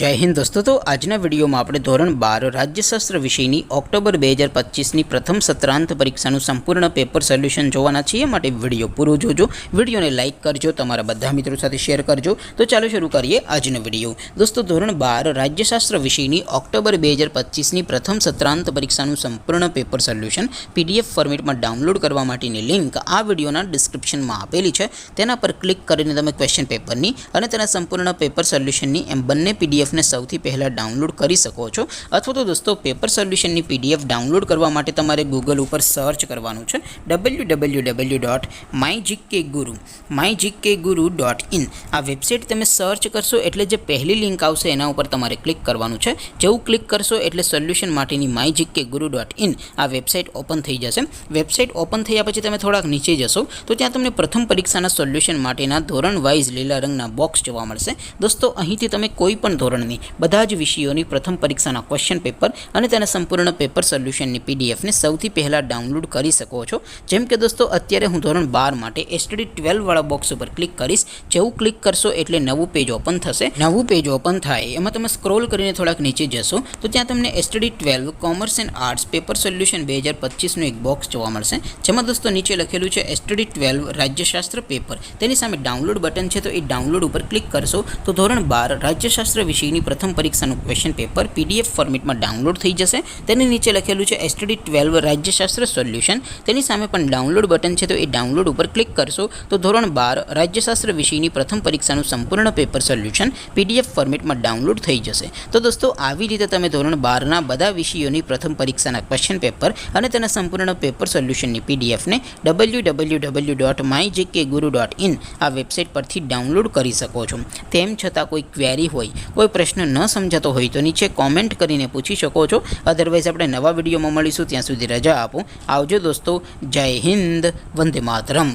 जय हिंद दोस्तों। तो आजना विडियो में આપણે ધોરણ 12 રાજ્યશાસ્ત્ર વિષયની ઓક્ટોબર 2025ની પ્રથમ સત્રાંત પરીક્ષાનું સંપૂર્ણ પેપર સોલ્યુશન જોવાના છીએ। માટે વિડિયો પૂરો જોજો, વિડિયોને લાઈક કરજો, તમારા બધા મિત્રો સાથે શેર કરજો। તો ચાલો શરૂ કરીએ આજનો વિડિયો। દોસ્તો ધોરણ 12 રાજ્યશાસ્ત્ર વિષયની ઓક્ટોબર 2025ની પ્રથમ સત્રાંત પરીક્ષાનું સંપૂર્ણ પેપર સોલ્યુશન PDF ફોર્મેટમાં ડાઉનલોડ કરવા માટેની લિંક આ વિડિયોના ડિસ્ક્રિપ્શનમાં આપેલી છે। તેના પર ક્લિક કરીને તમે ક્વેશ્ચન પેપરની અને તેના સંપૂર્ણ પેપર સોલ્યુશનની એમ બંને PDF ने સૌથી પહેલા ડાઉનલોડ કરી શકો છો। અથવા તો દોસ્તો પેપર સોલ્યુશનની PDF ડાઉનલોડ કરવા માટે તમારે ગૂગલ ઉપર સર્ચ કરવાનું છે www.mygkguru.in। આ વેબસાઇટ તમે સર્ચ કરશો એટલે જે પહેલી લિંક આવશે એના ઉપર તમારે ક્લિક કરવાનું છે। જેવું ક્લિક કરશો એટલે સોલ્યુશન માટેની mygkguru.in આ વેબસાઇટ ઓપન થઈ જશે। વેબસાઇટ ઓપન થયા પછી તમે થોડાક નીચે જશો તો ત્યાં તમને પ્રથમ પરીક્ષાના સોલ્યુશન માટેના ધોરણ વાઇઝ લીલા રંગના બોક્સ જોવા મળશે। દોસ્તો અહીંથી તમે કોઈ પણ ધોરણની બધા જ વિષયોની પ્રથમ પરીક્ષાના ક્વેશ્ચન પેપર અને તેના સંપૂર્ણ પેપર સોલ્યુશનની PDF ને સૌથી પહેલા ડાઉનલોડ કરી શકો છો। જેમ કે દોસ્તો અત્યારે હું ધોરણ 12 માટે STD 12 વાળા બોક્સ ઉપર ક્લિક કરીશ। જેવું ક્લિક કરશો એટલે નવું પેજ ઓપન થશે। નવું પેજ ઓપન થાય એમાં તમે સ્ક્રોલ કરીને થોડાક નીચે જશો તો ત્યાં તમને STD 12 commerce and arts paper solution 2025 નું એક બોક્સ જોવા મળશે। જેમાં દોસ્તો નીચે લખેલું છે STD 12 રાજ્યશાસ્ત્ર પેપર। તેની સામે ડાઉનલોડ બટન છે, તો એ ડાઉનલોડ ઉપર ક્લિક કરશો તો ધોરણ 12 રાજ્યશાસ્ત્ર વિષયની પ્રથમ પરીક્ષાનું ક્વેશ્ચન પેપર PDF ફોર્મેટમાં ડાઉનલોડ થઈ જશે। તેની નીચે લખેલું છે STD 12 રાજ્યશાસ્ત્ર સોલ્યુશન। તેની સામે પણ ડાઉનલોડ બટન છે, તો એ ડાઉનલોડ ઉપર ક્લિક કરશો તો ધોરણ 12 રાજ્યશાસ્ત્ર વિષયની પ્રથમ પરીક્ષાનું સંપૂર્ણ પેપર સોલ્યુશન PDF ફોર્મેટમાં ડાઉનલોડ થઈ જશે। તો દોસ્તો આવી રીતે તમે ધોરણ 12ના બધા વિષયોની પ્રથમ પરીક્ષાના ક્વેશ્ચન પેપર અને તેના સંપૂર્ણ પેપર સોલ્યુશનની PDF ને www.mygkguru.in આ વેબસાઇટ પરથી ડાઉનલોડ કરી શકો છો। તેમ છતાં કોઈ ક્વેરી હોય, કોઈ પ્રશ્ન ન સમજાતો હોય તો નીચે કોમેન્ટ કરીને પૂછી શકો છો। અધરવાઇઝ આપણે નવા વિડીયોમાં મળીશું, ત્યાં સુધી રજા આપો। આવજો દોસ્તો, જય હિન્દ, વંદે માતરમ।